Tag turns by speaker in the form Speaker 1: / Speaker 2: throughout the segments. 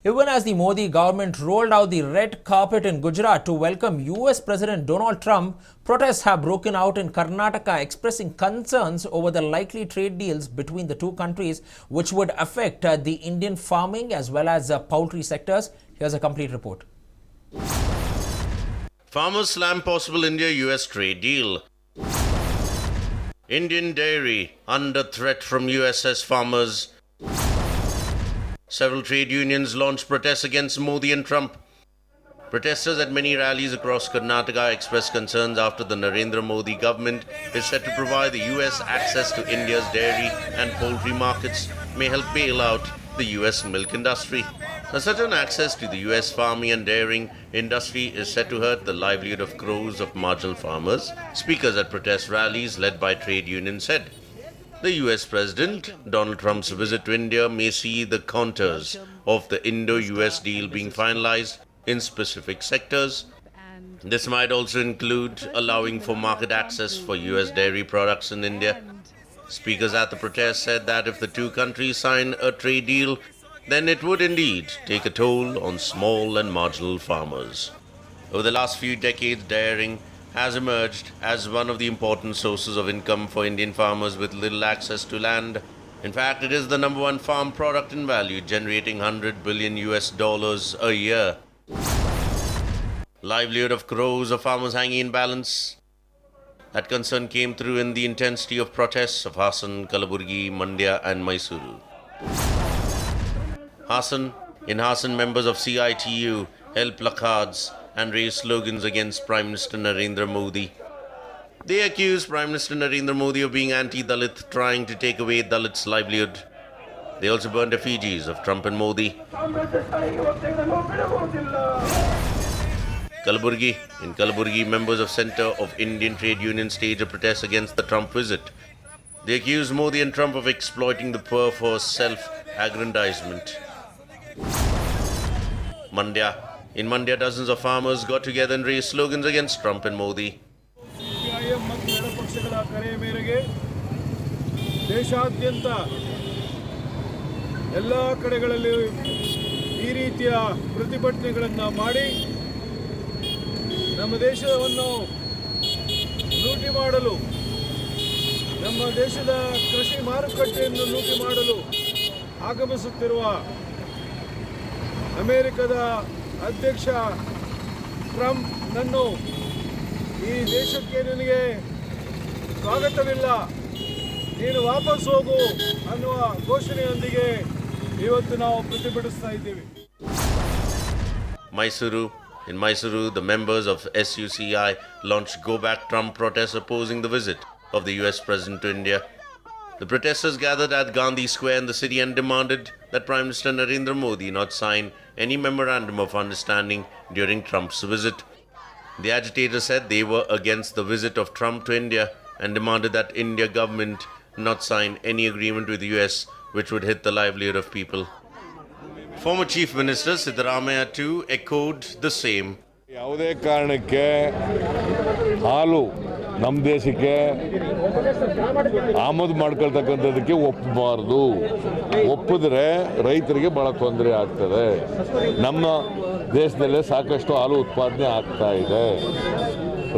Speaker 1: Even as the Modi government rolled out the red carpet in Gujarat to welcome US President Donald Trump, protests have broken out in Karnataka expressing concerns over the likely trade deals between the two countries, which would affect the Indian farming as well as poultry sectors. Here's a complete report.
Speaker 2: Farmers slam possible India-US trade deal. Indian dairy under threat from US's farmers. Several trade unions launched protests against Modi and Trump. Protesters at many rallies across Karnataka expressed concerns after the Narendra Modi government is set to provide the US access to India's dairy and poultry markets may help bail out the US milk industry. Now, such an access to the US farming and dairying industry is set to hurt the livelihood of crores of marginal farmers, speakers at protest rallies led by trade unions said. The US President Donald Trump's visit to India may see the contours of the Indo-US deal being finalized in specific sectors. This might also include allowing for market access for US dairy products in India. Speakers at the protest said that if the two countries sign a trade deal, then it would indeed take a toll on small and marginal farmers. Over the last few decades, dairying has emerged as one of the important sources of income for Indian farmers with little access to land. In fact, it is the number one farm product in value, generating $100 billion a year. Livelihood of crores of farmers hanging in balance. That concern came through in the intensity of protests of Hassan, Kalaburgi, Mandya and Mysuru. In Hassan, members of CITU held placards and raised slogans against Prime Minister Narendra Modi. They accused Prime Minister Narendra Modi of being anti-Dalit, trying to take away Dalits' livelihood. They also burned effigies of Trump and Modi. In Kalaburgi, members of Centre of Indian Trade Union staged a protest against the Trump visit. They accused Modi and Trump of exploiting the poor for self-aggrandizement. In Mandya, dozens of farmers got together and raised slogans against Trump and Modi.
Speaker 3: ದೇಶಾದ್ಯಂತ ಎಲ್ಲ ಕಡೆಗಳಲ್ಲಿ ಈ ರೀತಿಯ ಪ್ರತಿಭಟನೆಗಳನ್ನು ಮಾಡಿ ನಮ್ಮ ದೇಶವನ್ನು ಲೂಟಿ ಮಾಡಲು ನಮ್ಮ ದೇಶದ ಕೃಷಿ ಮಾರುಕಟ್ಟೆಯನ್ನು ಲೂಟಿ ಮಾಡಲು ಆಗಮಿಸುತ್ತಿರುವ ಅಮೆರಿಕದ ಅಧ್ಯಕ್ಷ ಟ್ರಂಪ್ ನನ್ನು ಈ ದೇಶಕ್ಕೆ ನಿನಗೆ ಸ್ವಾಗತವಿಲ್ಲ, ನೀನು ವಾಪಸ್ ಹೋಗು ಅನ್ನುವ ಘೋಷಣೆಯೊಂದಿಗೆ ಇವತ್ತು ನಾವು ಪ್ರತಿಭಟಿಸ್ತಾ ಇದ್ದೀವಿ.
Speaker 2: In Mysuru, the members of SUCI launched Go Back Trump protests opposing the visit of the US President to India. The protesters gathered at Gandhi Square in the city and demanded that Prime Minister Narendra Modi not sign any memorandum of understanding during Trump's visit. The agitators said they were against the visit of Trump to India and demanded that India government not sign any agreement with the US which would hit the livelihood of people. Former Chief Minister Siddaramaiah too echoed the same.
Speaker 4: ಯಾವುದೇ ಕಾರಣಕ್ಕೆ ಹಾಲು ನಮ್ಮ ದೇಶಕ್ಕೆ ಆಮದು ಮಾಡ್ಕೊಳ್ತಕ್ಕಂಥದಕ್ಕೆ ಒಪ್ಪಬಾರ್ದು. ಒಪ್ಪಿದ್ರೆ ರೈತರಿಗೆ ಬಹಳ ತೊಂದರೆ ಆಗ್ತದೆ. ನಮ್ಮ ದೇಶದಲ್ಲೇ ಸಾಕಷ್ಟು ಹಾಲು ಉತ್ಪಾದನೆ ಆಗ್ತಾ ಇದೆ.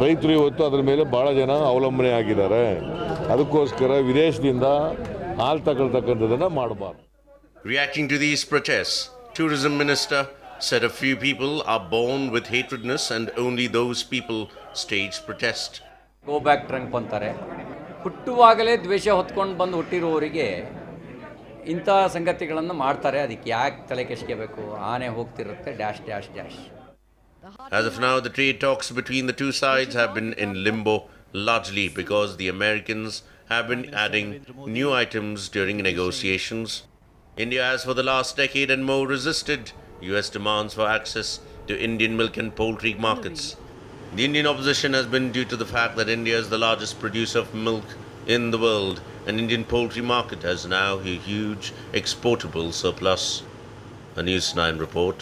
Speaker 4: ರೈತರು ಇವತ್ತು ಅದರ ಮೇಲೆ ಬಹಳ ಜನ ಅವಲಂಬನೆ ಆಗಿದ್ದಾರೆ. ಅದಕ್ಕೋಸ್ಕರ ವಿದೇಶದಿಂದ ಹಾಲು ತಗೊಳ್ತಕ್ಕಂಥದನ್ನು ಮಾಡಬಾರ್ದು.
Speaker 2: Reacting to these protests, Tourism Minister said a few people are born with hatredness and only those people stage protest.
Speaker 5: Go back Trump ಅಂತಾರೆ. ಹುಟ್ಟುವಾಗಲೇ ದ್ವೇಷ ಹೊತ್ಕೊಂಡು ಬಂದು ಹುಟ್ಟಿರುವವರಿಗೆ ಇಂಥ ಸಂಗತಿಗಳನ್ನು ಮಾಡ್ತಾರೆ. ಅದಕ್ಕೆ ಯಾಕೆ ತಲೆ ಕೆಡಿಸ್ಕೋಬೇಕು? ಆನೆ ಹೋಗ್ತಿರುತ್ತೆ dash dash dash.
Speaker 2: As of now, the trade talks between the two sides have been in limbo, largely because the Americans have been adding new items during negotiations. India has for the last decade and more resisted US demands for access to Indian milk and poultry markets. The Indian opposition has been due to the fact that India is the largest producer of milk in the world and Indian poultry market has now a huge exportable surplus. A News 9 report.